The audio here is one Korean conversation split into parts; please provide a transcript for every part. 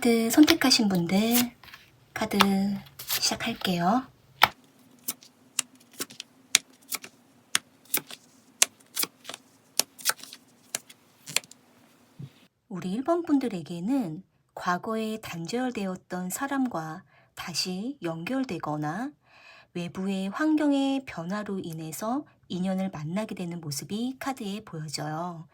카드 선택하신 분들 카드 시작할게요. 우리 1번 분들에게는 과거에 단절되었던 사람과 다시 연결되거나 외부의 환경의 변화로 인해서 인연을 만나게 되는 모습이 카드에 보여져요.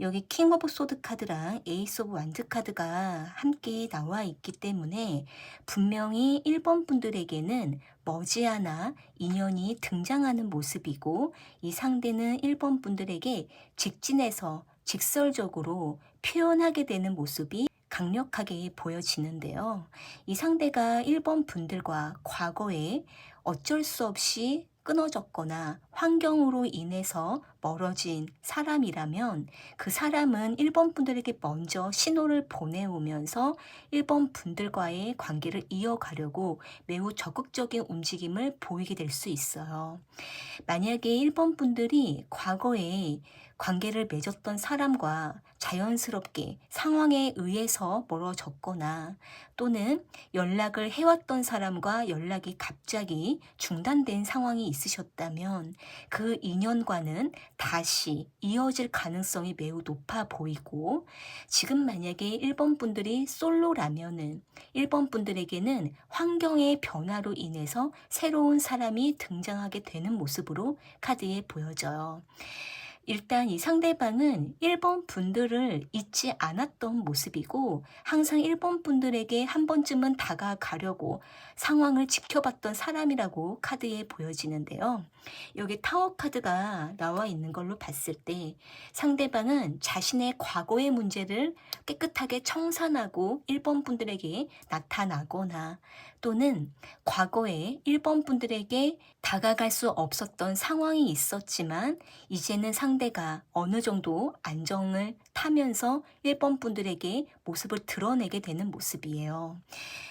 여기 킹 오브 소드 카드랑 에이스 오브 완드 카드가 함께 나와 있기 때문에 분명히 1번 분들에게는 머지않아 인연이 등장하는 모습이고, 이 상대는 1번 분들에게 직진해서 직설적으로 표현하게 되는 모습이 강력하게 보여지는데요. 이 상대가 1번 분들과 과거에 어쩔 수 없이 끊어졌거나 환경으로 인해서 멀어진 사람이라면, 그 사람은 1번 분들에게 먼저 신호를 보내오면서 1번 분들과의 관계를 이어가려고 매우 적극적인 움직임을 보이게 될 수 있어요. 만약에 1번 분들이 과거에 관계를 맺었던 사람과 자연스럽게 상황에 의해서 멀어졌거나, 또는 연락을 해왔던 사람과 연락이 갑자기 중단된 상황이 있으셨다면 그 인연과는 다시 이어질 가능성이 매우 높아 보이고, 지금 만약에 1번 분들이 솔로라면은 1번 분들에게는 환경의 변화로 인해서 새로운 사람이 등장하게 되는 모습으로 카드에 보여져요. 일단 이 상대방은 1번 분들을 잊지 않았던 모습이고, 항상 1번 분들에게 한 번쯤은 다가가려고 상황을 지켜봤던 사람이라고 카드에 보여지는데요. 여기 타워 카드가 나와 있는 걸로 봤을 때 상대방은 자신의 과거의 문제를 깨끗하게 청산하고 1번 분들에게 나타나거나, 또는 과거에 1번 분들에게 다가갈 수 없었던 상황이 있었지만 이제는 상대가 어느 정도 안정을 타면서 1번 분들에게 모습을 드러내게 되는 모습이에요.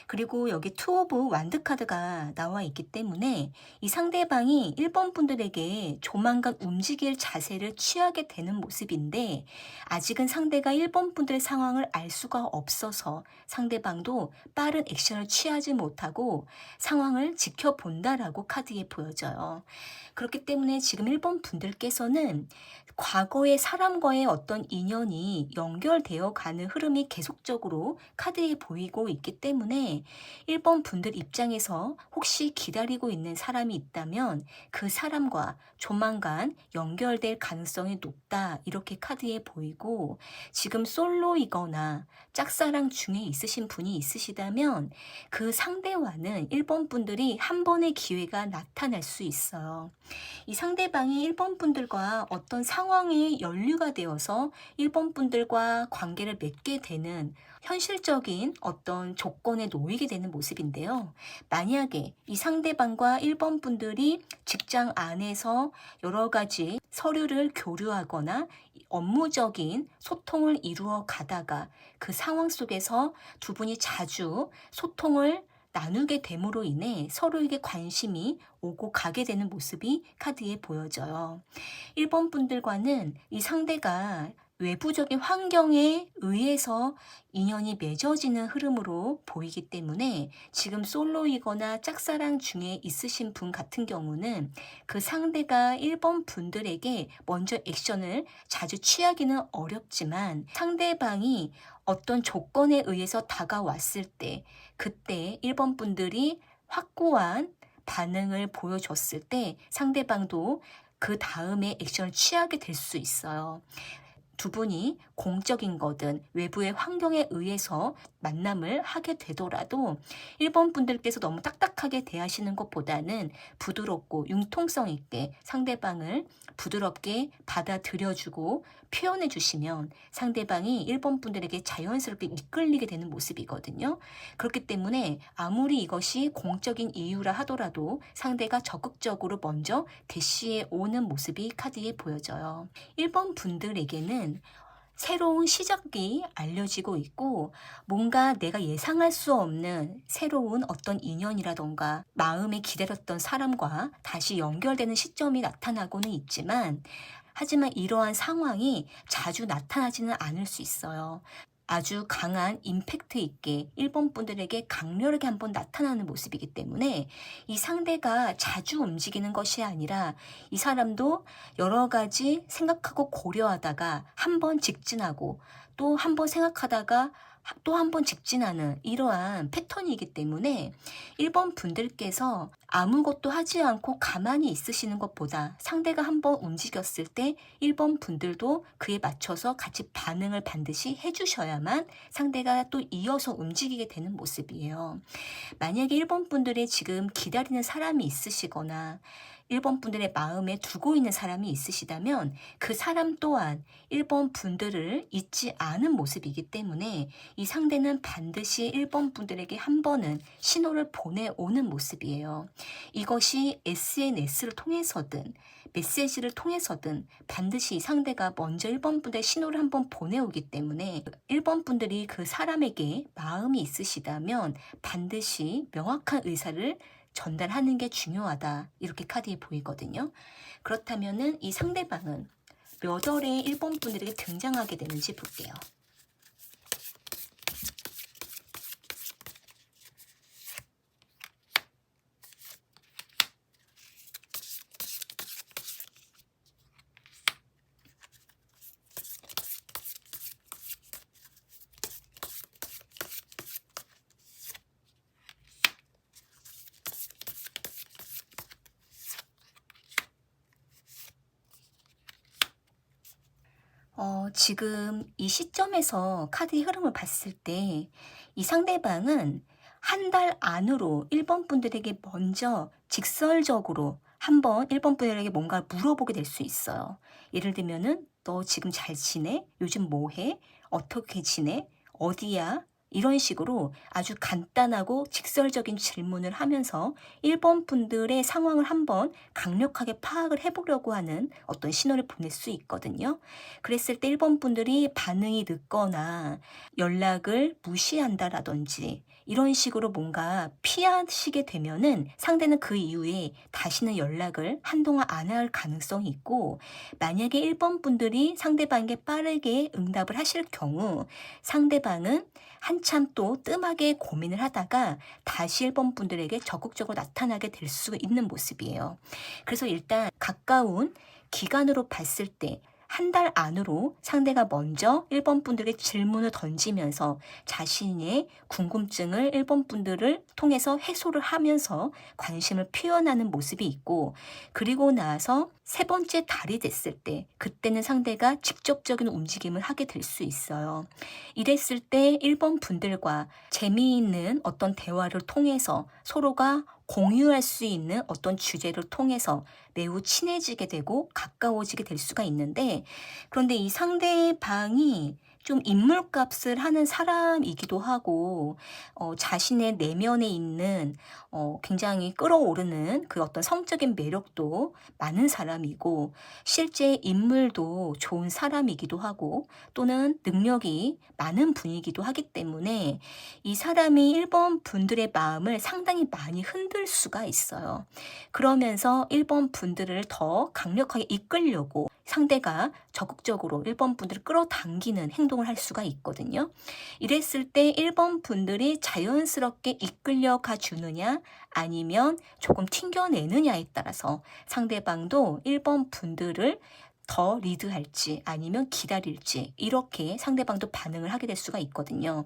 그리고 여기 투 오브 완드 카드가 나와 있기 때문에 이 상대방이 1번 분들에게 조만간 움직일 자세를 취하게 되는 모습인데, 아직은 상대가 1번 분들의 상황을 알 수가 없어서 상대방도 빠른 액션을 취하지 못하고 상황을 지켜본다라고 카드에 보여져요. 그렇기 때문에 지금 1번 분들께서는 과거의 사람과의 어떤 인연이 연결되어 가는 흐름이 계속적으로 카드에 보이고 있기 때문에 1번 분들 입장에서 혹시 기다리고 있는 사람이 있다면 그 사람과 조만간 연결될 가능성이 높다, 이렇게 카드에 보이고, 지금 솔로이거나 짝사랑 중에 있으신 분이 있으시다면 그 상대와는 1번 분들이 한 번의 기회가 나타날 수 있어요. 이 상대방이 1번 분들과 어떤 상황에 연루가 되어서 1번 분들과 관계를 맺게 되는 현실적인 어떤 조건에 놓이게 되는 모습인데요. 만약에 이 상대방과 1번 분들이 직장 안에서 여러 가지 서류를 교류하거나 업무적인 소통을 이루어 가다가 그 상황 속에서 두 분이 자주 소통을 나누게 됨으로 인해 서로에게 관심이 오고 가게 되는 모습이 카드에 보여져요. 1번 분들과는 이 상대가 외부적인 환경에 의해서 인연이 맺어지는 흐름으로 보이기 때문에 지금 솔로이거나 짝사랑 중에 있으신 분 같은 경우는 그 상대가 1번 분들에게 먼저 액션을 자주 취하기는 어렵지만, 상대방이 어떤 조건에 의해서 다가왔을 때 그때 1번 분들이 확고한 반응을 보여줬을 때 상대방도 그 다음에 액션을 취하게 될 수 있어요. 두 분이 공적인 거든 외부의 환경에 의해서 만남을 하게 되더라도 1번 분들께서 너무 딱딱하게 대하시는 것보다는 부드럽고 융통성 있게 상대방을 부드럽게 받아들여주고 표현해 주시면 상대방이 1번 분들에게 자연스럽게 이끌리게 되는 모습이거든요. 그렇기 때문에 아무리 이것이 공적인 이유라 하더라도 상대가 적극적으로 먼저 대시해 오는 모습이 카드에 보여져요. 1번 분들에게는 새로운 시작이 알려지고 있고, 뭔가 내가 예상할 수 없는 새로운 어떤 인연이라던가 마음에 기다렸던 사람과 다시 연결되는 시점이 나타나고는 있지만, 하지만 이러한 상황이 자주 나타나지는 않을 수 있어요. 아주 강한 임팩트 있게 1번 분들에게 강렬하게 한번 나타나는 모습이기 때문에 이 상대가 자주 움직이는 것이 아니라 이 사람도 여러 가지 생각하고 고려하다가 한번 직진하고 또 한번 생각하다가 또 한 번 직진하는 이러한 패턴이기 때문에 1번 분들께서 아무것도 하지 않고 가만히 있으시는 것보다 상대가 한번 움직였을 때 1번 분들도 그에 맞춰서 같이 반응을 반드시 해주셔야만 상대가 또 이어서 움직이게 되는 모습이에요. 만약에 1번 분들이 지금 기다리는 사람이 있으시거나 1번 분들의 마음에 두고 있는 사람이 있으시다면 그 사람 또한 1번 분들을 잊지 않은 모습이기 때문에 이 상대는 반드시 1번 분들에게 한 번은 신호를 보내오는 모습이에요. 이것이 SNS를 통해서든 메시지를 통해서든 반드시 이 상대가 먼저 1번 분들의 신호를 한번 보내오기 때문에 1번 분들이 그 사람에게 마음이 있으시다면 반드시 명확한 의사를 전달하는 게 중요하다. 이렇게 카드에 보이거든요. 그렇다면은 이 상대방은 몇 월에 1번 분들에게 등장하게 되는지 볼게요. 지금 이 시점에서 카드의 흐름을 봤을 때 이 상대방은 한 달 안으로 1번 분들에게 먼저 직설적으로 한번 1번 분들에게 뭔가 물어보게 될 수 있어요. 예를 들면은 너 지금 잘 지내? 요즘 뭐 해? 어떻게 지내? 어디야? 이런 식으로 아주 간단하고 직설적인 질문을 하면서 1번 분들의 상황을 한번 강력하게 파악을 해보려고 하는 어떤 신호를 보낼 수 있거든요. 그랬을 때 1번 분들이 반응이 늦거나 연락을 무시한다라든지 이런 식으로 뭔가 피하시게 되면은 상대는 그 이후에 다시는 연락을 한동안 안 할 가능성이 있고, 만약에 1번 분들이 상대방에게 빠르게 응답을 하실 경우 상대방은 한참 또 뜸하게 고민을 하다가 다시 1번 분들에게 적극적으로 나타나게 될 수 있는 모습이에요. 그래서 일단 가까운 기간으로 봤을 때 한 달 안으로 상대가 먼저 1번 분들에게 질문을 던지면서 자신의 궁금증을 1번 분들을 통해서 해소를 하면서 관심을 표현하는 모습이 있고, 그리고 나서 세 번째 달이 됐을 때 그때는 상대가 직접적인 움직임을 하게 될 수 있어요. 이랬을 때 1번 분들과 재미있는 어떤 대화를 통해서 서로가 공유할 수 있는 어떤 주제를 통해서 매우 친해지게 되고 가까워지게 될 수가 있는데, 그런데 이 상대방이 좀 인물값을 하는 사람이기도 하고 자신의 내면에 있는 굉장히 끌어오르는 그 어떤 성적인 매력도 많은 사람이고 실제 인물도 좋은 사람이기도 하고 또는 능력이 많은 분이기도 하기 때문에 이 사람이 1번 분들의 마음을 상당히 많이 흔들 수가 있어요. 그러면서 1번 분들을 더 강력하게 이끌려고 상대가 적극적으로 1번 분들을 끌어당기는 행동을 할 수가 있거든요. 이랬을 때 1번 분들이 자연스럽게 이끌려가 주느냐 아니면 조금 튕겨내느냐에 따라서 상대방도 1번 분들을 더 리드할지 아니면 기다릴지 이렇게 상대방도 반응을 하게 될 수가 있거든요.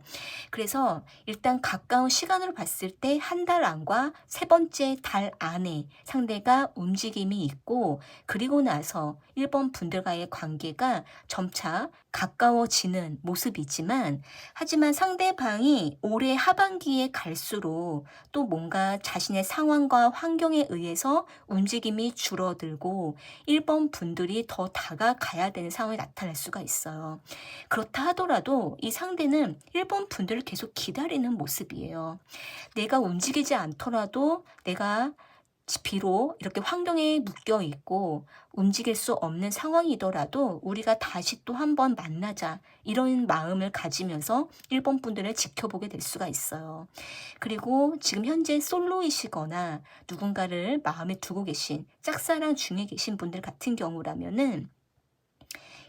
그래서 일단 가까운 시간으로 봤을 때 한 달 안과 세 번째 달 안에 상대가 움직임이 있고, 그리고 나서 1번 분들과의 관계가 점차 가까워지는 모습이지만, 하지만 상대방이 올해 하반기에 갈수록 또 뭔가 자신의 상황과 환경에 의해서 움직임이 줄어들고 1번 분들이 더 다가가야 되는 상황이 나타날 수가 있어요. 그렇다 하더라도 이 상대는 1번 분들을 계속 기다리는 모습이에요. 내가 움직이지 않더라도 내가 비록 이렇게 환경에 묶여 있고 움직일 수 없는 상황이더라도 우리가 다시 또 한번 만나자 이런 마음을 가지면서 1번 분들을 지켜보게 될 수가 있어요. 그리고 지금 현재 솔로이시거나 누군가를 마음에 두고 계신 짝사랑 중에 계신 분들 같은 경우라면은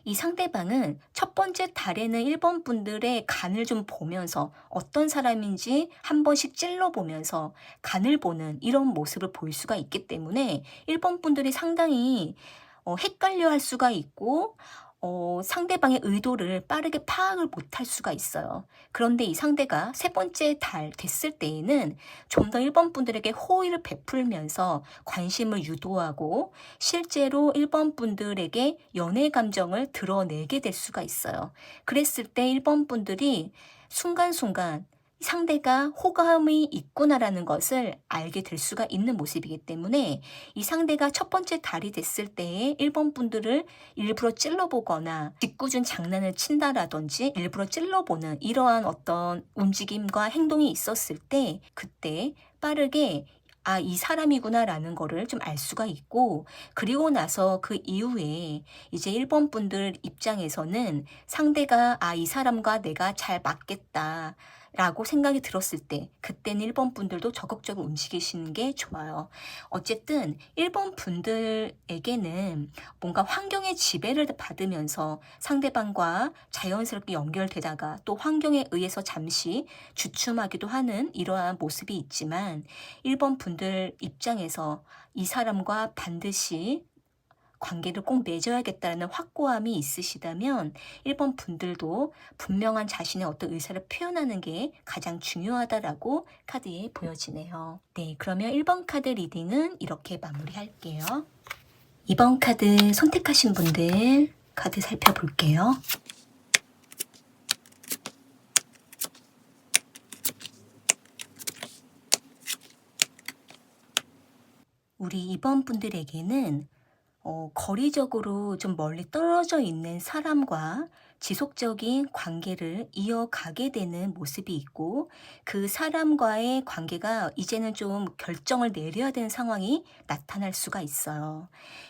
이 상대방은 첫 번째 달에는 1번 분들의 간을 좀 보면서 어떤 사람인지 한 번씩 찔러보면서 간을 보는 이런 모습을 볼 수가 있기 때문에 1번 분들이 상당히 헷갈려 할 수가 있고 상대방의 의도를 빠르게 파악을 못할 수가 있어요. 그런데 이 상대가 세 번째 달 됐을 때에는 좀 더 1번 분들에게 호의를 베풀면서 관심을 유도하고 실제로 1번 분들에게 연애 감정을 드러내게 될 수가 있어요. 그랬을 때 1번 분들이 순간순간 상대가 호감이 있구나라는 것을 알게 될 수가 있는 모습이기 때문에 이 상대가 첫 번째 달이 됐을 때에 1번 분들을 일부러 찔러보거나 짓궂은 장난을 친다라든지 일부러 찔러보는 이러한 어떤 움직임과 행동이 있었을 때 그때 빠르게 아, 이 사람이구나라는 거를 좀 알 수가 있고, 그리고 나서 그 이후에 이제 1번 분들 입장에서는 상대가 아, 이 사람과 내가 잘 맞겠다. 라고 생각이 들었을 때 그때는 1번 분들도 적극적으로 움직이시는 게 좋아요. 어쨌든 1번 분들에게는 뭔가 환경의 지배를 받으면서 상대방과 자연스럽게 연결되다가 또 환경에 의해서 잠시 주춤하기도 하는 이러한 모습이 있지만 1번 분들 입장에서 이 사람과 반드시 관계를 꼭 맺어야겠다는 확고함이 있으시다면 1번 분들도 분명한 자신의 어떤 의사를 표현하는 게 가장 중요하다라고 카드에 보여지네요. 네, 그러면 1번 카드 리딩은 이렇게 마무리할게요. 2번 카드 선택하신 분들 카드 살펴볼게요. 우리 2번 분들에게는 거리적으로 좀 멀리 떨어져 있는 사람과 지속적인 관계를 이어가게 되는 모습이 있고 그 사람과의 관계가 이제는 좀 결정을 내려야 되는 상황이 나타날 수가 있어요.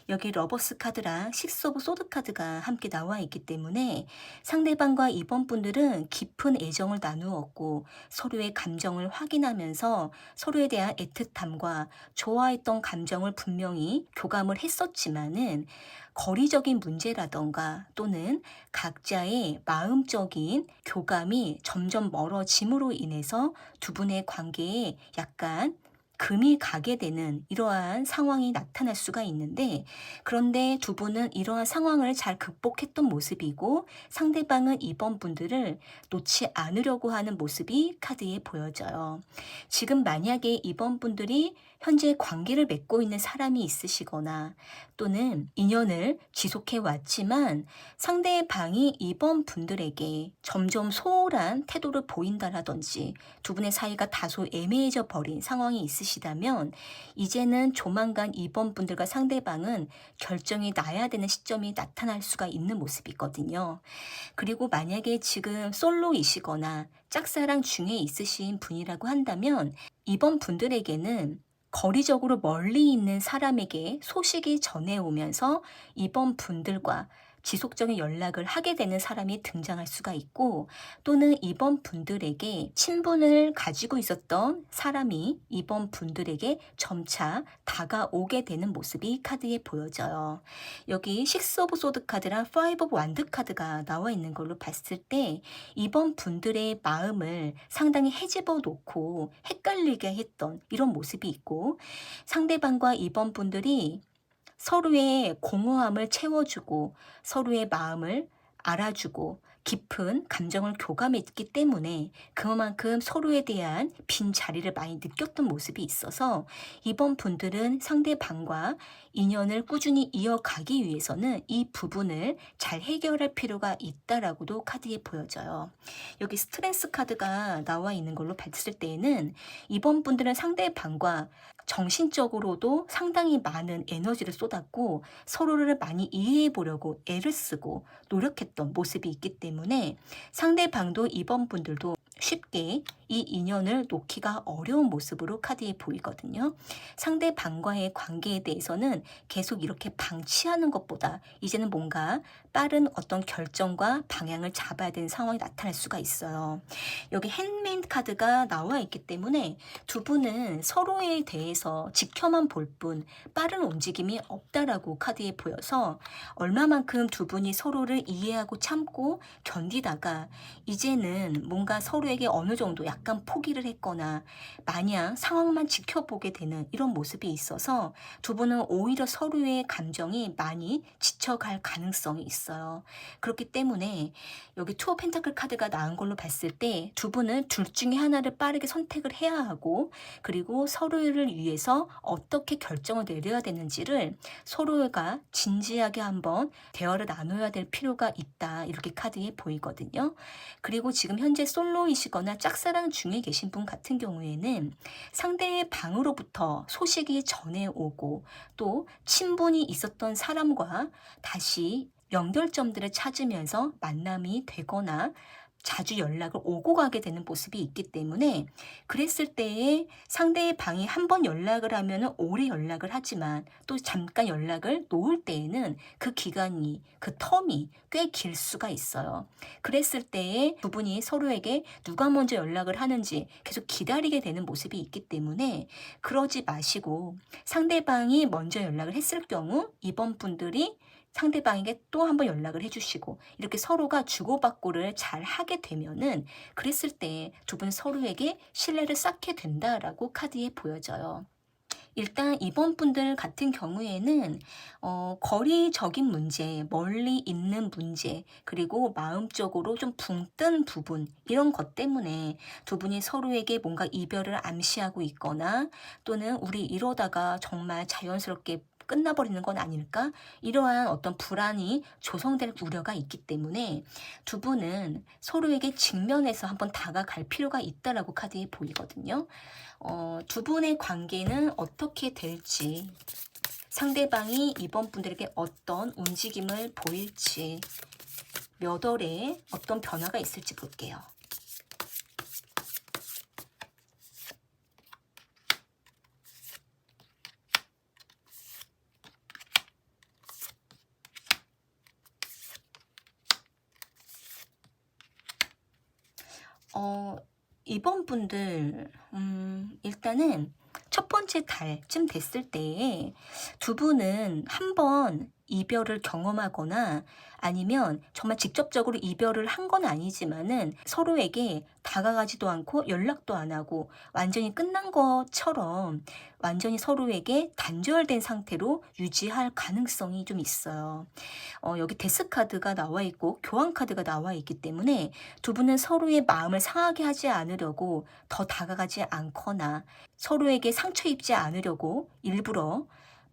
여기 러버스 카드랑 식스 오브 소드 카드가 함께 나와 있기 때문에 상대방과 이번 분들은 깊은 애정을 나누었고 서로의 감정을 확인하면서 서로에 대한 애틋함과 좋아했던 감정을 분명히 교감을 했었지만은 거리적인 문제라던가 또는 각자의 마음적인 교감이 점점 멀어짐으로 인해서 두 분의 관계에 약간 금이 가게 되는 이러한 상황이 나타날 수가 있는데 그런데 두 분은 이러한 상황을 잘 극복했던 모습이고 상대방은 이번 분들을 놓지 않으려고 하는 모습이 카드에 보여져요. 지금 만약에 이번 분들이 현재 관계를 맺고 있는 사람이 있으시거나 또는 인연을 지속해 왔지만 상대방이 이번 분들에게 점점 소홀한 태도를 보인다라든지 두 분의 사이가 다소 애매해져 버린 상황이 있으시다면 이제는 조만간 이번 분들과 상대방은 결정이 나야 되는 시점이 나타날 수가 있는 모습이거든요. 그리고 만약에 지금 솔로이시거나 짝사랑 중에 있으신 분이라고 한다면 이번 분들에게는 거리적으로 멀리 있는 사람에게 소식이 전해오면서 이번 분들과 지속적인 연락을 하게 되는 사람이 등장할 수가 있고 또는 이번 분들에게 친분을 가지고 있었던 사람이 이번 분들에게 점차 다가오게 되는 모습이 카드에 보여져요. 여기 식스 오브 소드 카드랑 파이브 오브 완드 카드가 나와 있는 걸로 봤을 때 이번 분들의 마음을 상당히 헤집어 놓고 헷갈리게 했던 이런 모습이 있고 상대방과 이번 분들이 서로의 공허함을 채워주고 서로의 마음을 알아주고 깊은 감정을 교감했기 때문에 그만큼 서로에 대한 빈 자리를 많이 느꼈던 모습이 있어서 이번 분들은 상대방과 인연을 꾸준히 이어가기 위해서는 이 부분을 잘 해결할 필요가 있다라고도 카드에 보여져요. 여기 스트레스 카드가 나와 있는 걸로 봤을 때에는 이번 분들은 상대방과 정신적으로도 상당히 많은 에너지를 쏟았고 서로를 많이 이해해 보려고 애를 쓰고 노력했던 모습이 있기 때문에 상대방도 이번 분들도 쉽게 이 인연을 놓기가 어려운 모습으로 카드에 보이거든요. 상대방과의 관계에 대해서는 계속 이렇게 방치하는 것보다 이제는 뭔가 빠른 어떤 결정과 방향을 잡아야 되는 상황이 나타날 수가 있어요. 여기 핸맨 카드가 나와 있기 때문에 두 분은 서로에 대해서 지켜만 볼 뿐 빠른 움직임이 없다라고 카드에 보여서 얼마만큼 두 분이 서로를 이해하고 참고 견디다가 이제는 뭔가 서로에게 어느 정도 약간 포기를 했거나 마냥 상황만 지켜보게 되는 이런 모습이 있어서 두 분은 오히려 서로의 감정이 많이 지쳐갈 가능성이 있어요. 그렇기 때문에 여기 투어 펜타클 카드가 나온 걸로 봤을 때 두 분은 둘 중에 하나를 빠르게 선택을 해야 하고 그리고 서로를 위해서 어떻게 결정을 내려야 되는지를 서로가 진지하게 한번 대화를 나눠야 될 필요가 있다. 이렇게 카드에 보이거든요. 그리고 지금 현재 솔로이시거나 짝사랑 중에 계신 분 같은 경우에는 상대의 방으로부터 소식이 전해오고 또 친분이 있었던 사람과 다시 연결점들을 찾으면서 만남이 되거나 자주 연락을 오고 가게 되는 모습이 있기 때문에 그랬을 때에 상대의 방이 한 번 연락을 하면 오래 연락을 하지만 또 잠깐 연락을 놓을 때에는 그 기간이 그 텀이 꽤 길 수가 있어요. 그랬을 때에 두 분이 서로에게 누가 먼저 연락을 하는지 계속 기다리게 되는 모습이 있기 때문에 그러지 마시고 상대방이 먼저 연락을 했을 경우 이번 분들이 상대방에게 또 한 번 연락을 해주시고 이렇게 서로가 주고받고를 잘 하게 되면은 그랬을 때 두 분 서로에게 신뢰를 쌓게 된다라고 카드에 보여져요. 일단 이번 분들 같은 경우에는 거리적인 문제, 멀리 있는 문제, 그리고 마음적으로 좀 붕 뜬 부분 이런 것 때문에 두 분이 서로에게 뭔가 이별을 암시하고 있거나 또는 우리 이러다가 정말 자연스럽게 끝나버리는 건 아닐까? 이러한 어떤 불안이 조성될 우려가 있기 때문에 두 분은 서로에게 직면해서 한번 다가갈 필요가 있다라고 카드에 보이거든요. 두 분의 관계는 어떻게 될지, 상대방이 이번 분들에게 어떤 움직임을 보일지, 몇 월에 어떤 변화가 있을지 볼게요. 어, 이번 분들, 일단은 첫 번째 달쯤 됐을 때에 두 분은 한번 이별을 경험하거나 아니면 정말 직접적으로 이별을 한 건 아니지만은 서로에게 다가가지도 않고 연락도 안 하고 완전히 끝난 것처럼 완전히 서로에게 단절된 상태로 유지할 가능성이 좀 있어요. 여기 데스 카드가 나와 있고 교환 카드가 나와 있기 때문에 두 분은 서로의 마음을 상하게 하지 않으려고 더 다가가지 않거나 서로에게 상처 입지 않으려고 일부러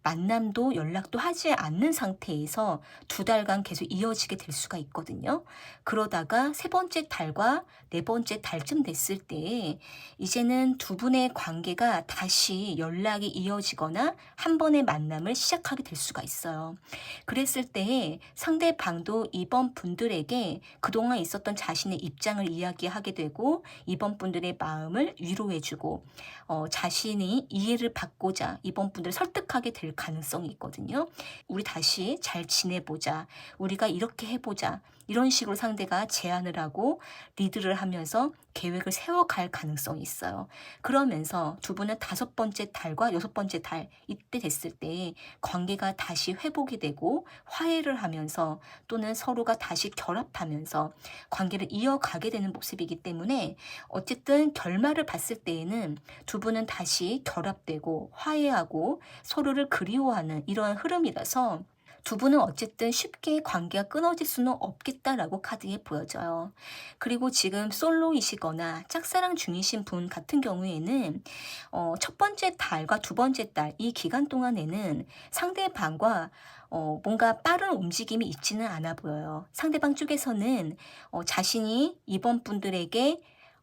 만남도 연락도 하지 않는 상태에서 두 달간 계속 이어지게 될 수가 있거든요. 그러다가 세 번째 달과 네 번째 달쯤 됐을 때 이제는 두 분의 관계가 다시 연락이 이어지거나 한 번의 만남을 시작하게 될 수가 있어요. 그랬을 때 상대방도 이번 분들에게 그동안 있었던 자신의 입장을 이야기하게 되고 이번 분들의 마음을 위로해주고 자신이 이해를 받고자 이번 분들을 설득하게 될 가능성이 있거든요. 우리 다시 잘 지내보자. 우리가 이렇게 해보자. 이런 식으로 상대가 제안을 하고 리드를 하면서 계획을 세워갈 가능성이 있어요. 그러면서 두 분은 다섯 번째 달과 여섯 번째 달 이때 됐을 때 관계가 다시 회복이 되고 화해를 하면서 또는 서로가 다시 결합하면서 관계를 이어가게 되는 모습이기 때문에 어쨌든 결말을 봤을 때에는 두 분은 다시 결합되고 화해하고 서로를 그리워하는 이러한 흐름이라서 두 분은 어쨌든 쉽게 관계가 끊어질 수는 없겠다라고 카드에 보여져요. 그리고 지금 솔로이시거나 짝사랑 중이신 분 같은 경우에는 첫 번째 달과 두 번째 달 이 기간 동안에는 상대방과 뭔가 빠른 움직임이 있지는 않아 보여요. 상대방 쪽에서는 자신이 이번 분들에게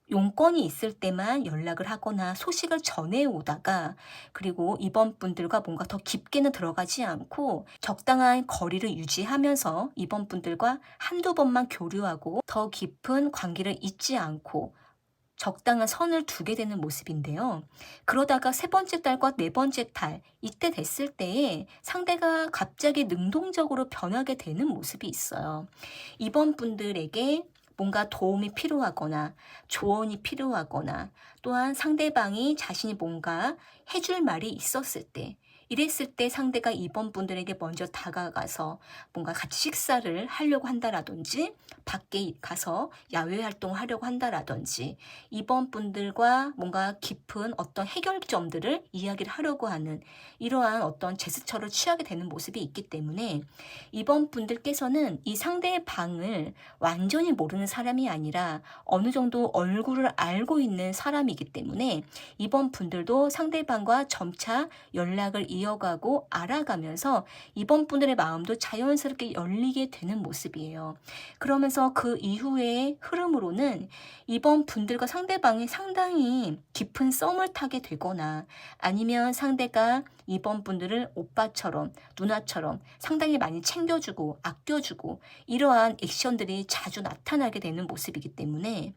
용건이 있을 때만 연락을 하거나 소식을 전해오다가 그리고 이번 분들과 뭔가 더 깊게는 들어가지 않고 적당한 거리를 유지하면서 이번 분들과 한두 번만 교류하고 더 깊은 관계를 잇지 않고 적당한 선을 두게 되는 모습인데요. 그러다가 세 번째 달과 네 번째 달, 이때 됐을 때에 상대가 갑자기 능동적으로 변하게 되는 모습이 있어요. 이번 분들에게 뭔가 도움이 필요하거나 조언이 필요하거나 또한 상대방이 자신이 뭔가 해줄 말이 있었을 때 이랬을 때 상대가 이번 분들에게 먼저 다가가서 뭔가 같이 식사를 하려고 한다라든지 밖에 가서 야외 활동을 하려고 한다라든지 이번 분들과 뭔가 깊은 어떤 해결점들을 이야기를 하려고 하는 이러한 어떤 제스처를 취하게 되는 모습이 있기 때문에 이번 분들께서는 이 상대의 방을 완전히 모르는 사람이 아니라 어느 정도 얼굴을 알고 있는 사람이기 때문에 이번 분들도 상대방과 점차 연락을 이어가고 알아가면서 이번 분들의 마음도 자연스럽게 열리게 되는 모습이에요. 그러면서 그 이후의 흐름으로는 이번 분들과 상대방이 상당히 깊은 썸을 타게 되거나 아니면 상대가 이번 분들을 오빠처럼 누나처럼 상당히 많이 챙겨주고 아껴주고 이러한 액션들이 자주 나타나게 되는 모습이기 때문에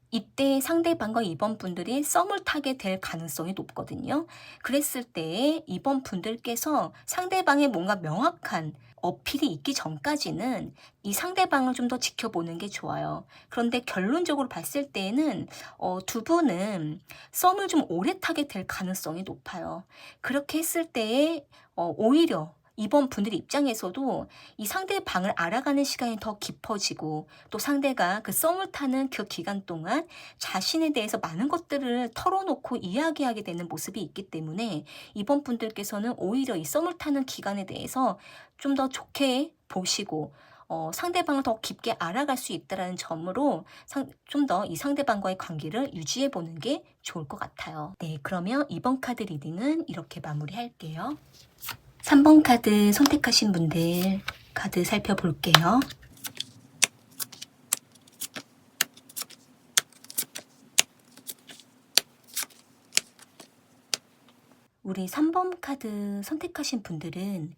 이때 상대방과 이번 분들이 썸을 타게 될 가능성이 높거든요. 그랬을 때 이번 분들께서 상대방의 뭔가 명확한 어필이 있기 전까지는 이 상대방을 좀 더 지켜보는 게 좋아요. 그런데 결론적으로 봤을 때에는 두 분은 썸을 좀 오래 타게 될 가능성이 높아요. 그렇게 했을 때에 오히려 이번 분들 입장에서도 이 상대방을 알아가는 시간이 더 깊어지고 또 상대가 그 썸을 타는 그 기간 동안 자신에 대해서 많은 것들을 털어놓고 이야기하게 되는 모습이 있기 때문에 이번 분들께서는 오히려 이 썸을 타는 기간에 대해서 좀 더 좋게 보시고 상대방을 더 깊게 알아갈 수 있다는 점으로 좀 더 이 상대방과의 관계를 유지해 보는 게 좋을 것 같아요. 네, 그러면 이번 카드 리딩은 이렇게 마무리할게요. 3번 카드 선택하신 분들 카드 살펴볼게요. 우리 3번 카드 선택하신 분들은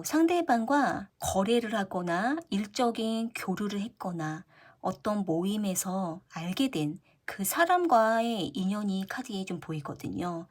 상대방과 거래를 하거나 일적인 교류를 했거나 어떤 모임에서 알게 된 그 사람과의 인연이 카드에 좀 보이거든요.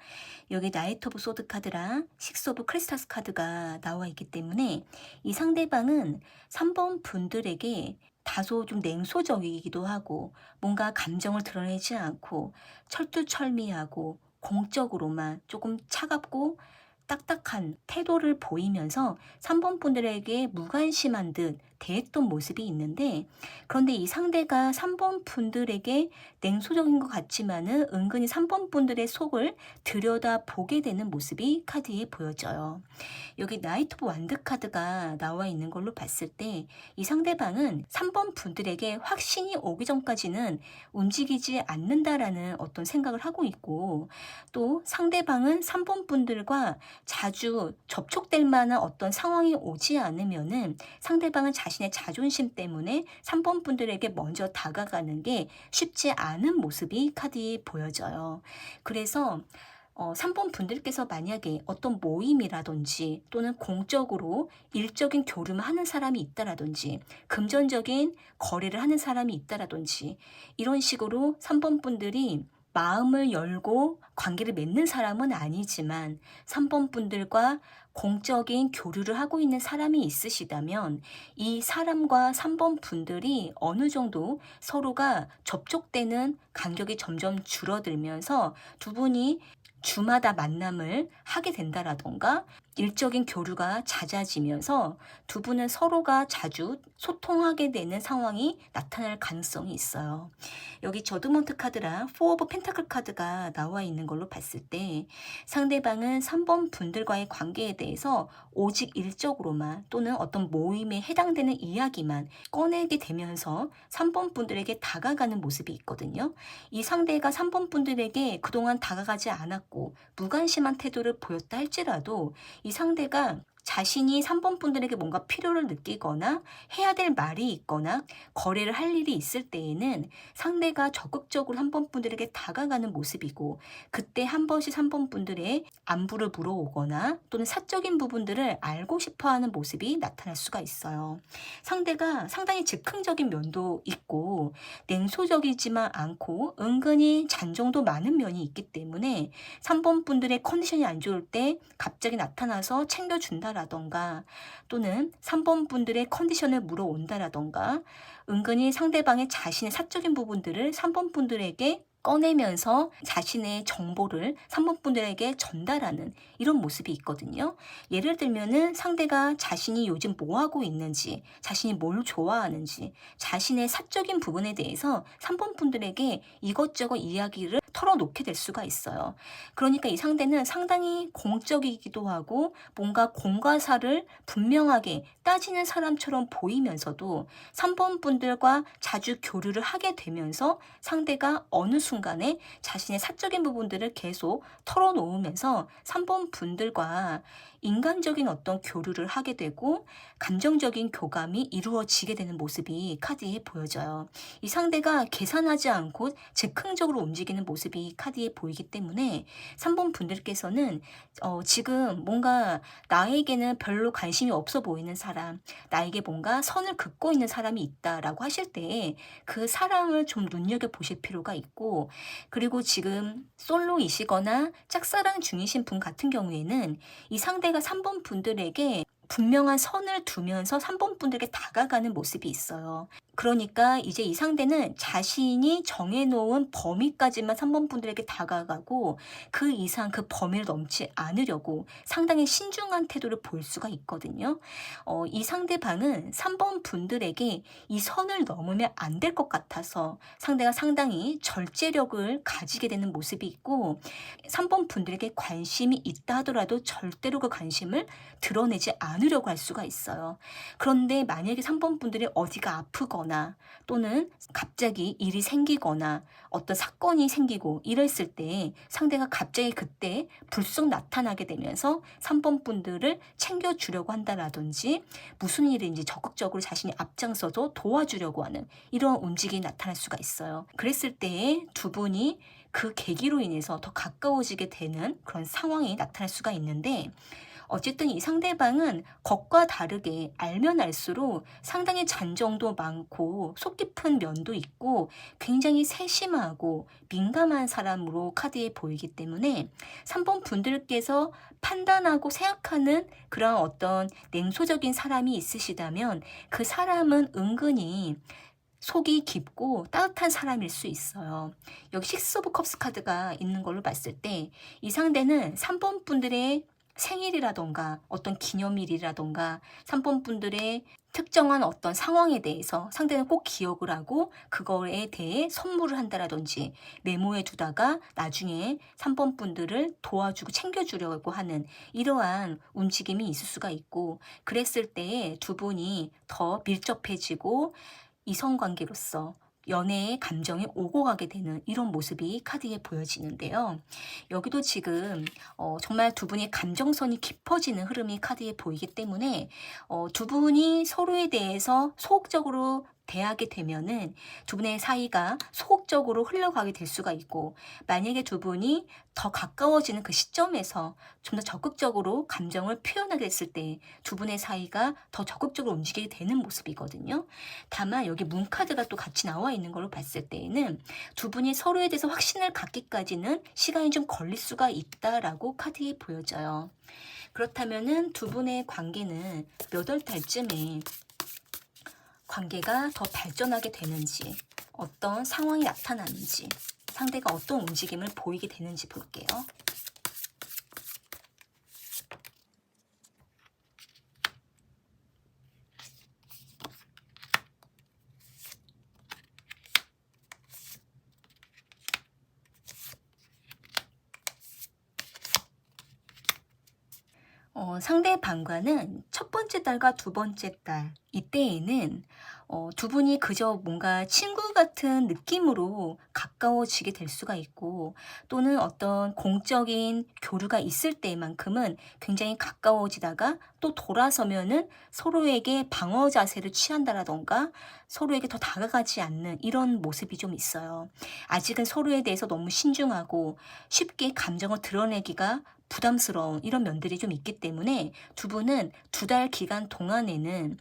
여기 나이트 오브 소드 카드랑 식스 오브 크리스타스 카드가 나와 있기 때문에 이 상대방은 3번 분들에게 다소 좀 냉소적이기도 하고 뭔가 감정을 드러내지 않고 철두철미하고 공적으로만 조금 차갑고 딱딱한 태도를 보이면서 3번 분들에게 무관심한 듯 대했던 모습이 있는데 그런데 이 상대가 3번 분들에게 냉소적인 것 같지만은 은근히 3번 분들의 속을 들여다보게 되는 모습이 카드에 보여져요. 여기 나이트 오브 완드 카드가 나와 있는 걸로 봤을 때 이 상대방은 3번 분들에게 확신이 오기 전까지는 움직이지 않는다라는 어떤 생각을 하고 있고 또 상대방은 3번 분들과 자주 접촉될 만한 어떤 상황이 오지 않으면은 상대방은 자신의 자존심 때문에 3번 분들에게 먼저 다가가는 게 쉽지 않은 모습이 카드에 보여져요. 그래서 3번 분들께서 만약에 어떤 모임이라든지 또는 공적으로 일적인 교류를 하는 사람이 있다라든지 금전적인 거래를 하는 사람이 있다라든지 이런 식으로 3번 분들이 마음을 열고 관계를 맺는 사람은 아니지만 3번 분들과 공적인 교류를 하고 있는 사람이 있으시다면 이 사람과 3번 분들이 어느 정도 서로가 접촉되는 간격이 점점 줄어들면서 두 분이 주마다 만남을 하게 된다라던가 일적인 교류가 잦아지면서 두 분은 서로가 자주 소통하게 되는 상황이 나타날 가능성이 있어요. 여기 저드먼트 카드랑 포 오브 펜타클 카드가 나와 있는 걸로 봤을 때 상대방은 3번 분들과의 관계에 대해서 오직 일적으로만 또는 어떤 모임에 해당되는 이야기만 꺼내게 되면서 3번 분들에게 다가가는 모습이 있거든요. 이 상대가 3번 분들에게 그동안 다가가지 않았고 무관심한 태도를 보였다 할지라도 이 상대가 자신이 3번 분들에게 뭔가 필요를 느끼거나 해야 될 말이 있거나 거래를 할 일이 있을 때에는 상대가 적극적으로 3번 분들에게 다가가는 모습이고, 그때 한 번씩 3번 분들의 안부를 물어오거나 또는 사적인 부분들을 알고 싶어 하는 모습이 나타날 수가 있어요. 상대가 상당히 즉흥적인 면도 있고 냉소적이지만 않고 은근히 잔정도 많은 면이 있기 때문에 3번 분들의 컨디션이 안 좋을 때 갑자기 나타나서 챙겨준다라던가, 또는 3번 분들의 컨디션을 물어온다라던가, 은근히 상대방의 자신의 사적인 부분들을 3번 분들에게 꺼내면서 자신의 정보를 3번 분들에게 전달하는 이런 모습이 있거든요. 예를 들면은 상대가 자신이 요즘 뭐 하고 있는지, 자신이 뭘 좋아하는지, 자신의 사적인 부분에 대해서 3번 분들에게 이것저것 이야기를 털어놓게 될 수가 있어요. 그러니까 이 상대는 상당히 공적이기도 하고 뭔가 공과 사를 분명하게 따지는 사람처럼 보이면서도 3번 분들과 자주 교류를 하게 되면서 상대가 어느 순간에 자신의 사적인 부분들을 계속 털어놓으면서 3번 분들과 인간적인 어떤 교류를 하게 되고 감정적인 교감이 이루어지게 되는 모습이 카드에 보여져요. 이 상대가 계산하지 않고 즉흥적으로 움직이는 모습이 카드에 보이기 때문에 3번 분들께서는 지금 뭔가 나에게는 별로 관심이 없어 보이는 사람, 나에게 뭔가 선을 긋고 있는 사람이 있다라고 하실 때 그 사람을 좀 눈여겨보실 필요가 있고, 그리고 지금 솔로이시거나 짝사랑 중이신 분 같은 경우에는 이 상대가 3번 분들에게 분명한 선을 두면서 3번 분들에게 다가가는 모습이 있어요. 그러니까 이제 이 상대는 자신이 정해놓은 범위까지만 3번 분들에게 다가가고 그 이상 그 범위를 넘지 않으려고 상당히 신중한 태도를 보일 수가 있거든요. 이 상대방은 3번 분들에게 이 선을 넘으면 안 될 것 같아서 상대가 상당히 절제력을 가지게 되는 모습이 있고, 3번 분들에게 관심이 있다 하더라도 절대로 그 관심을 드러내지 않으려고 할 수가 있어요. 그런데 만약에 3번 분들이 어디가 아프거나 또는 갑자기 일이 생기거나 어떤 사건이 생기고 이랬을 때 상대가 갑자기 그때 불쑥 나타나게 되면서 3번 분들을 챙겨주려고 한다라든지 무슨 일인지 적극적으로 자신이 앞장서서 도와주려고 하는 이런 움직임이 나타날 수가 있어요. 그랬을 때 두 분이 그 계기로 인해서 더 가까워지게 되는 그런 상황이 나타날 수가 있는데, 어쨌든 이 상대방은 겉과 다르게 알면 알수록 상당히 잔정도 많고 속 깊은 면도 있고 굉장히 세심하고 민감한 사람으로 카드에 보이기 때문에 3번 분들께서 판단하고 생각하는 그런 어떤 냉소적인 사람이 있으시다면 그 사람은 은근히 속이 깊고 따뜻한 사람일 수 있어요. 여기 식스 오브 컵스 카드가 있는 걸로 봤을 때 이 상대는 3번 분들의 생일이라던가 어떤 기념일이라던가 3번 분들의 특정한 어떤 상황에 대해서 상대는 꼭 기억을 하고 그거에 대해 선물을 한다라든지 메모해 두다가 나중에 3번 분들을 도와주고 챙겨주려고 하는 이러한 움직임이 있을 수가 있고, 그랬을 때 두 분이 더 밀접해지고 이성관계로서 연애의 감정이 오고 가게 되는 이런 모습이 카드에 보여지는데요. 여기도 지금 정말 두 분의 감정선이 깊어지는 흐름이 카드에 보이기 때문에 두 분이 서로에 대해서 소극적으로 대하게 되면은 두 분의 사이가 소극적으로 흘러가게 될 수가 있고, 만약에 두 분이 더 가까워지는 그 시점에서 좀 더 적극적으로 감정을 표현하게 됐을 때 두 분의 사이가 더 적극적으로 움직이게 되는 모습이거든요. 다만 여기 문카드가 또 같이 나와 있는 걸로 봤을 때에는 두 분이 서로에 대해서 확신을 갖기까지는 시간이 좀 걸릴 수가 있다라고 카드에 보여져요. 그렇다면은 두 분의 관계는 몇 월 달쯤에 관계가 더 발전하게 되는지, 어떤 상황이 나타나는지, 상대가 어떤 움직임을 보이게 되는지 볼게요. 상대방과는 첫 번째 달과 두 번째 달 이때에는 두 분이 그저 뭔가 친구 같은 느낌으로 가까워지게 될 수가 있고, 또는 어떤 공적인 교류가 있을 때만큼은 굉장히 가까워지다가 또 돌아서면은 서로에게 방어 자세를 취한다라던가 서로에게 더 다가가지 않는 이런 모습이 좀 있어요. 아직은 서로에 대해서 너무 신중하고 쉽게 감정을 드러내기가 부담스러운 이런 면들이 좀 있기 때문에 두 분은 2달 기간 동안에는,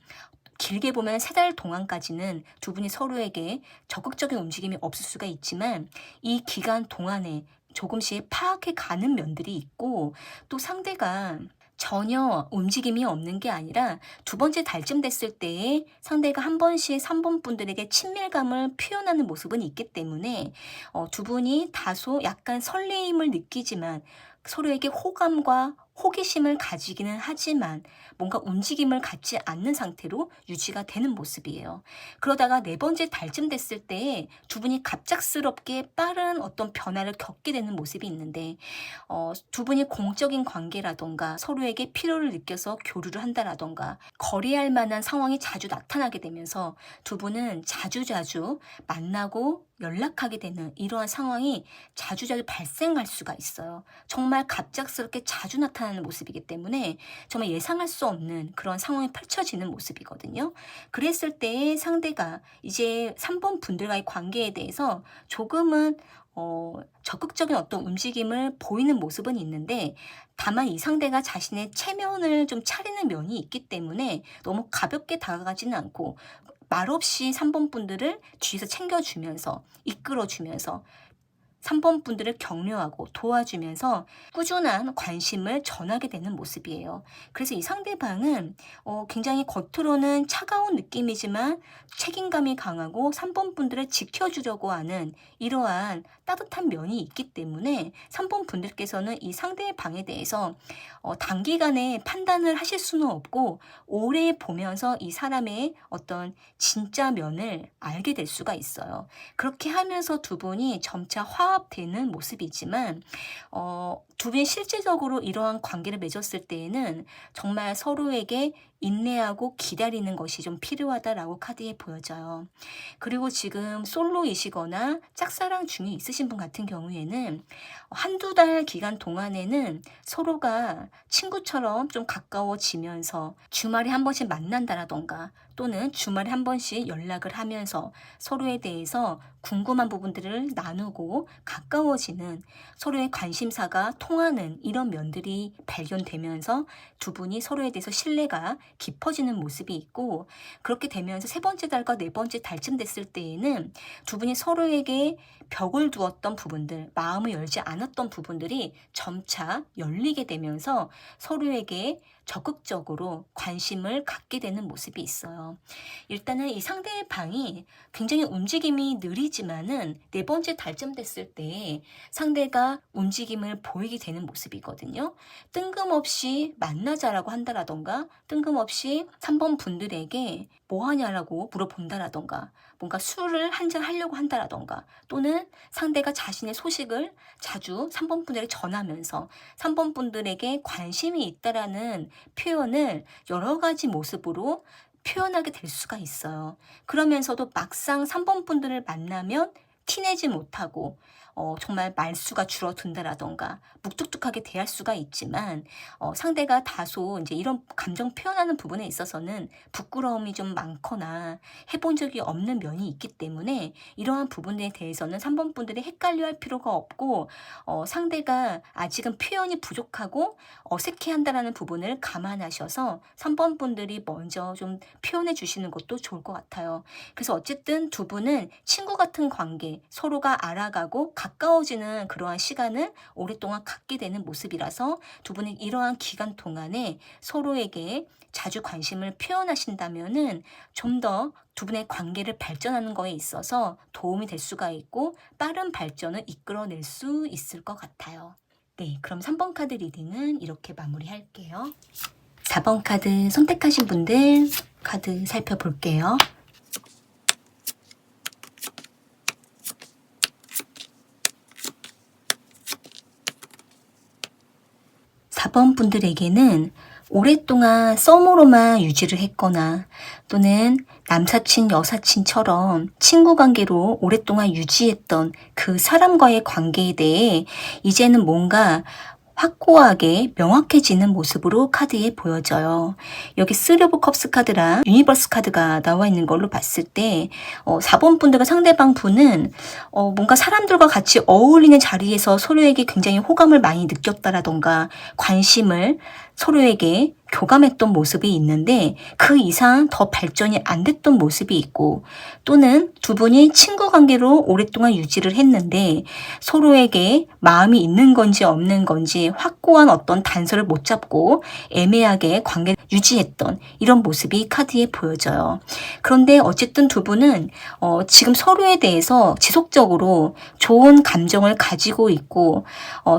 길게 보면 3달 동안까지는 두 분이 서로에게 적극적인 움직임이 없을 수가 있지만, 이 기간 동안에 조금씩 파악해 가는 면들이 있고, 또 상대가 전혀 움직임이 없는 게 아니라 2번째 달쯤 됐을 때에 상대가 한 번씩 3번 분들에게 친밀감을 표현하는 모습은 있기 때문에, 두 분이 다소 약간 설레임을 느끼지만 서로에게 호감과 호기심을 가지기는 하지만 뭔가 움직임을 갖지 않는 상태로 유지가 되는 모습이에요. 그러다가 4번째 달쯤 됐을 때에 두 분이 갑작스럽게 빠른 어떤 변화를 겪게 되는 모습이 있는데, 두 분이 공적인 관계라던가 서로에게 필요를 느껴서 교류를 한다라던가 거래할 만한 상황이 자주 나타나게 되면서 두 분은 자주자주 만나고 연락하게 되는 이러한 상황이 자주자주 발생할 수가 있어요. 정말 갑작스럽게 자주 나타나는 모습이기 때문에 정말 예상할 수 없는 그런 상황이 펼쳐지는 모습이거든요. 그랬을 때 상대가 이제 3번 분들과의 관계에 대해서 조금은 적극적인 어떤 움직임을 보이는 모습은 있는데, 다만 이 상대가 자신의 체면을 좀 차리는 면이 있기 때문에 너무 가볍게 다가가지는 않고 말없이 3번 분들을 뒤에서 챙겨주면서 이끌어주면서 3번 분들을 격려하고 도와주면서 꾸준한 관심을 전하게 되는 모습이에요. 그래서 이 상대방은 굉장히 겉으로는 차가운 느낌이지만 책임감이 강하고 3번 분들을 지켜주려고 하는 이러한 따뜻한 면이 있기 때문에 3번 분들께서는 이 상대방에 대해서 단기간에 판단을 하실 수는 없고 오래 보면서 이 사람의 어떤 진짜 면을 알게 될 수가 있어요. 그렇게 하면서 두 분이 점차 화합되는 모습이지만, 두 분이 실제적으로 이러한 관계를 맺었을 때에는 정말 서로에게 인내하고 기다리는 것이 좀 필요하다라고 카드에 보여져요. 그리고 지금 솔로이시거나 짝사랑 중에 있으신 분 같은 경우에는 1~2달 기간 동안에는 서로가 친구처럼 좀 가까워지면서 주말에 한 번씩 만난다라던가 또는 주말에 한 번씩 연락을 하면서 서로에 대해서 궁금한 부분들을 나누고 가까워지는, 서로의 관심사가 통하는 이런 면들이 발견되면서 두 분이 서로에 대해서 신뢰가 깊어지는 모습이 있고, 그렇게 되면서 3번째 달과 4번째 달쯤 됐을 때에는 두 분이 서로에게 벽을 두었던 부분들, 마음을 열지 않았던 부분들이 점차 열리게 되면서 서로에게 적극적으로 관심을 갖게 되는 모습이 있어요. 일단은 이 상대방이 굉장히 움직임이 느리지만은 4번째 달쯤 됐을 때 상대가 움직임을 보이게 되는 모습이거든요. 뜬금없이 만나자라고 한다라던가 뜬금없이 3번 분들에게 뭐 하냐라고 물어본다라던가 뭔가 술을 한잔 하려고 한다라던가 또는 상대가 자신의 소식을 자주 3번 분들에게 전하면서 3번 분들에게 관심이 있다라는 표현을 여러 가지 모습으로 표현하게 될 수가 있어요. 그러면서도 막상 3번 분들을 만나면 티내지 못하고 정말 말수가 줄어든다라던가 묵뚝뚝하게 대할 수가 있지만, 상대가 다소 이제 이런 감정 표현하는 부분에 있어서는 부끄러움이 좀 많거나 해본 적이 없는 면이 있기 때문에 이러한 부분에 대해서는 3번 분들이 헷갈려할 필요가 없고, 상대가 아직은 표현이 부족하고 어색해한다라는 부분을 감안하셔서 3번 분들이 먼저 좀 표현해 주시는 것도 좋을 것 같아요. 그래서 어쨌든 두 분은 친구 같은 관계, 서로가 알아가고 가까워지는 그러한 시간을 오랫동안 갖게 되는 모습이라서 두 분은 이러한 기간 동안에 서로에게 자주 관심을 표현하신다면은 좀 더 두 분의 관계를 발전하는 거에 있어서 도움이 될 수가 있고 빠른 발전을 이끌어낼 수 있을 것 같아요. 네, 그럼 3번 카드 리딩은 이렇게 마무리할게요. 4번 카드 선택하신 분들 카드 살펴볼게요. 4번 분들에게는 오랫동안 썸으로만 유지를 했거나 또는 남사친, 여사친처럼 친구 관계로 오랫동안 유지했던 그 사람과의 관계에 대해 이제는 뭔가 확고하게 명확해지는 모습으로 카드에 보여져요. 여기 3 오브 컵스 카드랑 유니버스 카드가 나와 있는 걸로 봤을 때 4번 분들과 상대방 분은 뭔가 사람들과 같이 어울리는 자리에서 서로에게 굉장히 호감을 많이 느꼈다라던가 관심을 서로에게 교감했던 모습이 있는데 그 이상 더 발전이 안 됐던 모습이 있고, 또는 두 분이 친구 관계로 오랫동안 유지를 했는데 서로에게 마음이 있는 건지 없는 건지 확고한 어떤 단서를 못 잡고 애매하게 관계를 유지했던 이런 모습이 카드에 보여져요. 그런데 어쨌든 두 분은 지금 서로에 대해서 지속적으로 좋은 감정을 가지고 있고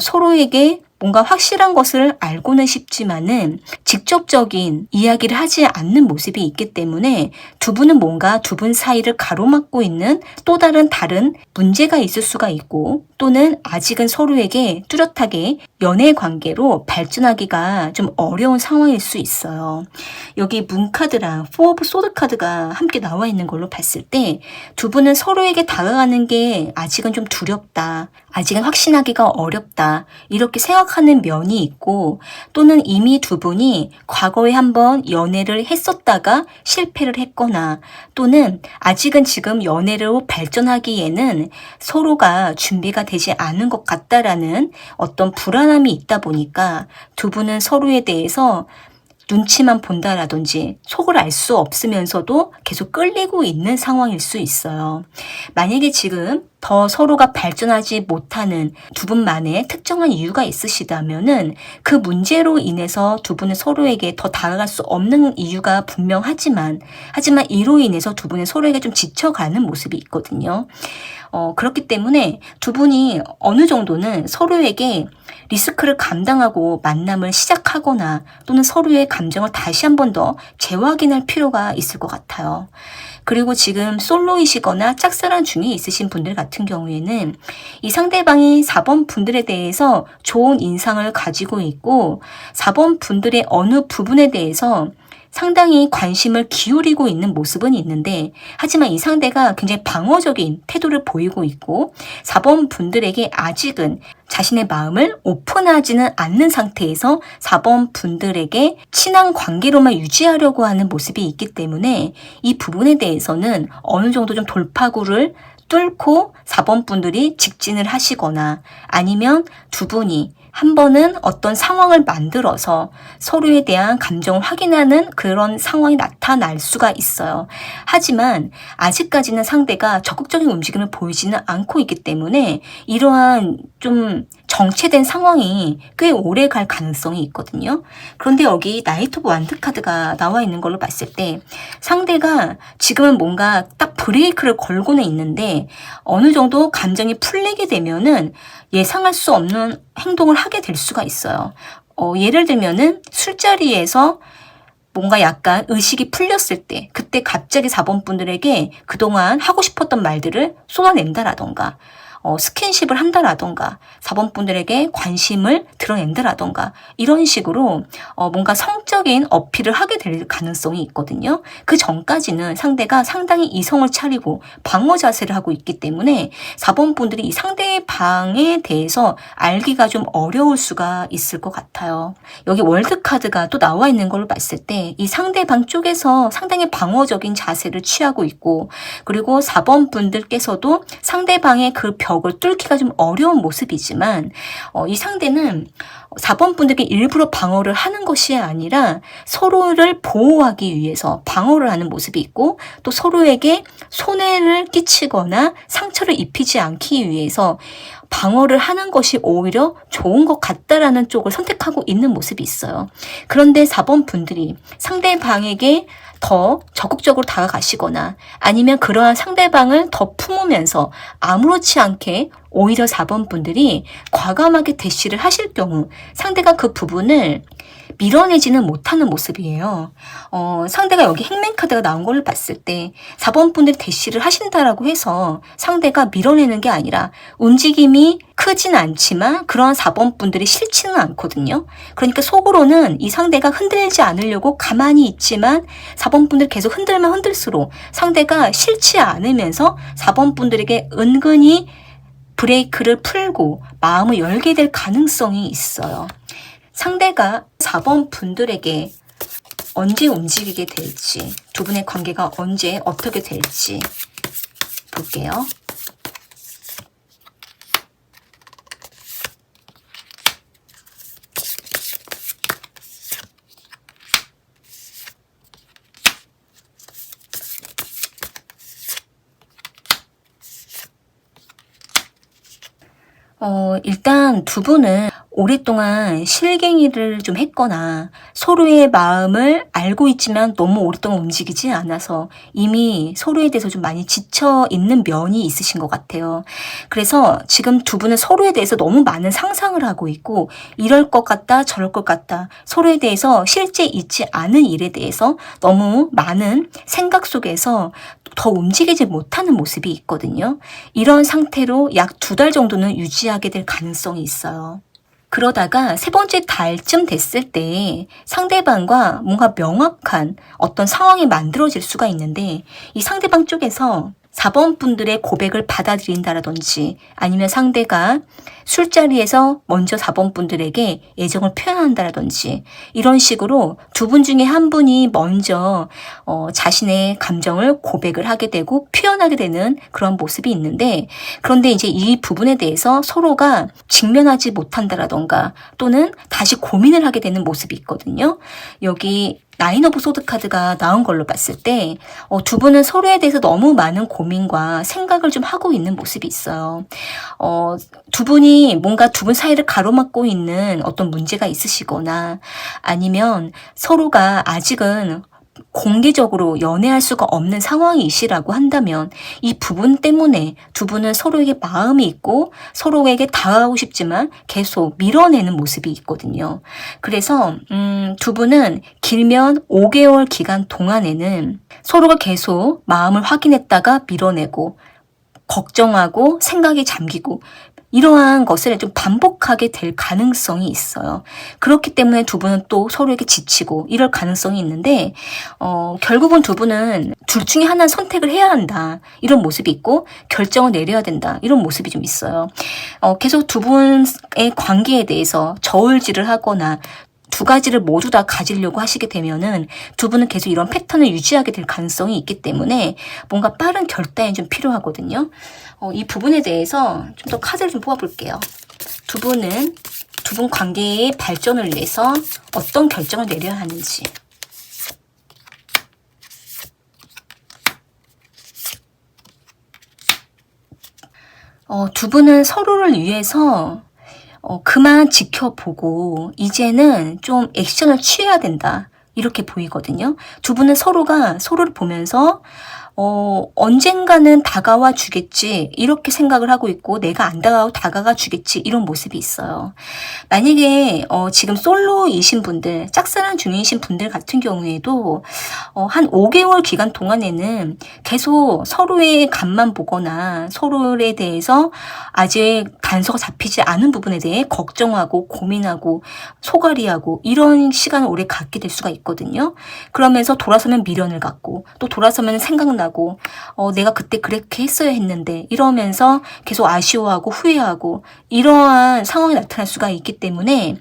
서로에게 뭔가 확실한 것을 알고는 싶지만은 직접적인 이야기를 하지 않는 모습이 있기 때문에 두 분은 뭔가 두 분 사이를 가로막고 있는 또 다른 문제가 있을 수가 있고, 또는 아직은 서로에게 뚜렷하게 연애 관계로 발전하기가 좀 어려운 상황일 수 있어요. 여기 문 카드랑 4 오브 소드 카드가 함께 나와 있는 걸로 봤을 때 두 분은 서로에게 다가가는 게 아직은 좀 두렵다, 아직은 확신하기가 어렵다, 이렇게 생각하는 면이 있고, 또는 이미 두 분이 과거에 한번 연애를 했었다가 실패를 했거나, 또는 아직은 지금 연애로 발전하기에는 서로가 준비가 되지 않은 것 같다라는 어떤 불안함이 있다 보니까 두 분은 서로에 대해서 눈치만 본다라든지 속을 알 수 없으면서도 계속 끌리고 있는 상황일 수 있어요. 만약에 지금 더 서로가 발전하지 못하는 두 분만의 특정한 이유가 있으시다면은 그 문제로 인해서 두 분은 서로에게 더 다가갈 수 없는 이유가 분명하지만 이로 인해서 두 분은 서로에게 좀 지쳐가는 모습이 있거든요. 그렇기 때문에 두 분이 어느 정도는 서로에게 리스크를 감당하고 만남을 시작하거나 또는 서로의 감정을 다시 한 번 더 재확인할 필요가 있을 것 같아요. 그리고 지금 솔로이시거나 짝사랑 중에 있으신 분들 같은 경우에는 이 상대방이 4번 분들에 대해서 좋은 인상을 가지고 있고 4번 분들의 어느 부분에 대해서 상당히 관심을 기울이고 있는 모습은 있는데, 하지만 이 상대가 굉장히 방어적인 태도를 보이고 있고 4번 분들에게 아직은 자신의 마음을 오픈하지는 않는 상태에서 4번 분들에게 친한 관계로만 유지하려고 하는 모습이 있기 때문에 이 부분에 대해서는 어느 정도 좀 돌파구를 뚫고 4번 분들이 직진을 하시거나, 아니면 두 분이 한 번은 어떤 상황을 만들어서 서로에 대한 감정을 확인하는 그런 상황이 나타날 수가 있어요. 하지만 아직까지는 상대가 적극적인 움직임을 보이지는 않고 있기 때문에 이러한 좀 정체된 상황이 꽤 오래 갈 가능성이 있거든요. 그런데 여기 나이트 오브 완드 카드가 나와 있는 걸로 봤을 때 상대가 지금은 뭔가 딱 브레이크를 걸고는 있는데 어느 정도 감정이 풀리게 되면은 예상할 수 없는 행동을 하게 될 수가 있어요. 예를 들면은 술자리에서 뭔가 약간 의식이 풀렸을 때 그때 갑자기 4번 분들에게 그동안 하고 싶었던 말들을 쏟아낸다라던가, 스킨십을 한다라던가 4번 분들에게 관심을 드러낸다라던가 이런 식으로 뭔가 성적인 어필을 하게 될 가능성이 있거든요. 그 전까지는 상대가 상당히 이성을 차리고 방어 자세를 하고 있기 때문에 4번 분들이 이 상대방에 대해서 알기가 좀 어려울 수가 있을 것 같아요. 여기 월드 카드가 또 나와 있는 걸로 봤을 때 이 상대방 쪽에서 상당히 방어적인 자세를 취하고 있고, 그리고 4번 분들께서도 상대방의 그 벽을 뚫기가 좀 어려운 모습이지만 이 상대는 4번 분들께 일부러 방어를 하는 것이 아니라 서로를 보호하기 위해서 방어를 하는 모습이 있고, 또 서로에게 손해를 끼치거나 상처를 입히지 않기 위해서 방어를 하는 것이 오히려 좋은 것 같다라는 쪽을 선택하고 있는 모습이 있어요. 그런데 4번 분들이 상대방에게 더 적극적으로 다가가시거나 아니면 그러한 상대방을 더 품으면서 아무렇지 않게 오히려 4번 분들이 과감하게 대시를 하실 경우 상대가 그 부분을 밀어내지는 못하는 모습이에요. 상대가 여기 행맨 카드가 나온 걸로 봤을 때 4번 분들이 대시를 하신다라고 해서 상대가 밀어내는 게 아니라 움직임이 크진 않지만 그런 4번 분들이 싫지는 않거든요. 그러니까 속으로는 이 상대가 흔들지 않으려고 가만히 있지만 4번 분들이 계속 흔들면 흔들수록 상대가 싫지 않으면서 4번 분들에게 은근히 브레이크를 풀고 마음을 열게 될 가능성이 있어요. 상대가 4번 분들에게 언제 움직이게 될지, 두 분의 관계가 언제 어떻게 될지 볼게요. 일단 두 분은 오랫동안 실갱이를 좀 했거나 서로의 마음을 알고 있지만 너무 오랫동안 움직이지 않아서 이미 서로에 대해서 좀 많이 지쳐 있는 면이 있으신 것 같아요. 그래서 지금 두 분은 서로에 대해서 너무 많은 상상을 하고 있고 이럴 것 같다 저럴 것 같다 서로에 대해서 실제 있지 않은 일에 대해서 너무 많은 생각 속에서 더 움직이지 못하는 모습이 있거든요. 이런 상태로 약 2달 정도는 유지하게 될 가능성이 있어요. 그러다가 3번째 달쯤 됐을 때 상대방과 뭔가 명확한 어떤 상황이 만들어질 수가 있는데 이 상대방 쪽에서 4번 분들의 고백을 받아들인다라든지 아니면 상대가 술자리에서 먼저 4번 분들에게 애정을 표현한다라든지 이런 식으로 두 분 중에 한 분이 먼저 자신의 감정을 고백을 하게 되고 표현하게 되는 그런 모습이 있는데 그런데 이제 이 부분에 대해서 서로가 직면하지 못한다라던가 또는 다시 고민을 하게 되는 모습이 있거든요. 여기 나인 오브 소드 카드가 나온 걸로 봤을 때 두 분은 서로에 대해서 너무 많은 고민과 생각을 좀 하고 있는 모습이 있어요. 두 분이 뭔가 두 분 사이를 가로막고 있는 어떤 문제가 있으시거나 아니면 서로가 아직은 공개적으로 연애할 수가 없는 상황이시라고 한다면 이 부분 때문에 두 분은 서로에게 마음이 있고 서로에게 다가가고 싶지만 계속 밀어내는 모습이 있거든요. 그래서 두 분은 길면 5개월 기간 동안에는 서로가 계속 마음을 확인했다가 밀어내고 걱정하고 생각에 잠기고 이러한 것을 좀 반복하게 될 가능성이 있어요. 그렇기 때문에 두 분은 또 서로에게 지치고 이럴 가능성이 있는데 결국은 두 분은 둘 중에 하나는 선택을 해야 한다. 이런 모습이 있고 결정을 내려야 된다. 이런 모습이 좀 있어요. 계속 두 분의 관계에 대해서 저울질을 하거나 두 가지를 모두 다 가지려고 하시게 되면은 두 분은 계속 이런 패턴을 유지하게 될 가능성이 있기 때문에 뭔가 빠른 결단이 좀 필요하거든요. 이 부분에 대해서 좀 더 카드를 좀 뽑아볼게요. 두 분은 두 분 관계의 발전을 위해서 어떤 결정을 내려야 하는지. 두 분은 서로를 위해서 그만 지켜보고 이제는 좀 액션을 취해야 된다. 이렇게 보이거든요. 두 분은 서로가 서로를 보면서 언젠가는 다가와 주겠지 이렇게 생각을 하고 있고 내가 안 다가가 주겠지 이런 모습이 있어요. 만약에 지금 솔로이신 분들 짝사랑 중이신 분들 같은 경우에도 한 5개월 기간 동안에는 계속 서로의 간만 보거나 서로에 대해서 아직 단서가 잡히지 않은 부분에 대해 걱정하고 고민하고 소갈이하고 이런 시간을 오래 갖게 될 수가 있거든요. 그러면서 돌아서면 미련을 갖고 또 돌아서면 생각나고 내가 그때 그렇게 했어야 했는데 이러면서 계속 아쉬워하고 후회하고 이러한 상황이 나타날 수가 있기 때문에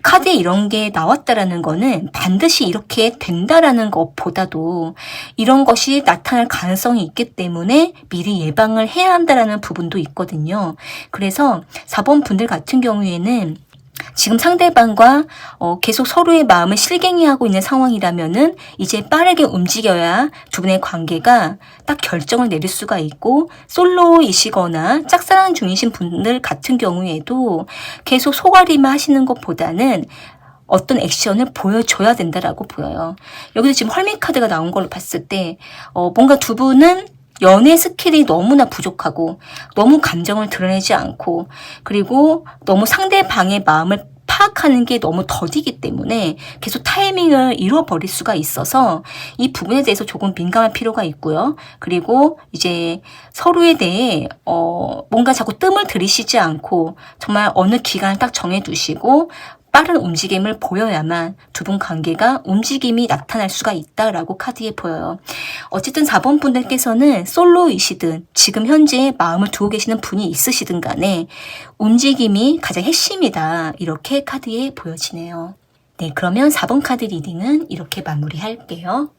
카드에 이런 게 나왔다라는 거는 반드시 이렇게 된다라는 것보다도 이런 것이 나타날 가능성이 있기 때문에 미리 예방을 해야 한다라는 부분도 있거든요. 그래서 4번 분들 같은 경우에는 지금 상대방과 계속 서로의 마음을 실갱이하고 있는 상황이라면은 이제 빠르게 움직여야 두 분의 관계가 딱 결정을 내릴 수가 있고 솔로이시거나 짝사랑 중이신 분들 같은 경우에도 계속 소갈이만 하시는 것보다는 어떤 액션을 보여줘야 된다라고 보여요. 여기서 지금 헐미 카드가 나온 걸로 봤을 때 뭔가 두 분은 연애 스킬이 너무나 부족하고 너무 감정을 드러내지 않고 그리고 너무 상대방의 마음을 파악하는 게 너무 더디기 때문에 계속 타이밍을 잃어버릴 수가 있어서 이 부분에 대해서 조금 민감할 필요가 있고요. 그리고 이제 서로에 대해 뭔가 자꾸 뜸을 들이시지 않고 정말 어느 기간을 딱 정해두시고 빠른 움직임을 보여야만 두 분 관계가 움직임이 나타날 수가 있다라고 카드에 보여요. 어쨌든 4번 분들께서는 솔로이시든 지금 현재 마음을 두고 계시는 분이 있으시든 간에 움직임이 가장 핵심이다. 이렇게 카드에 보여지네요. 네, 그러면 4번 카드 리딩은 이렇게 마무리할게요.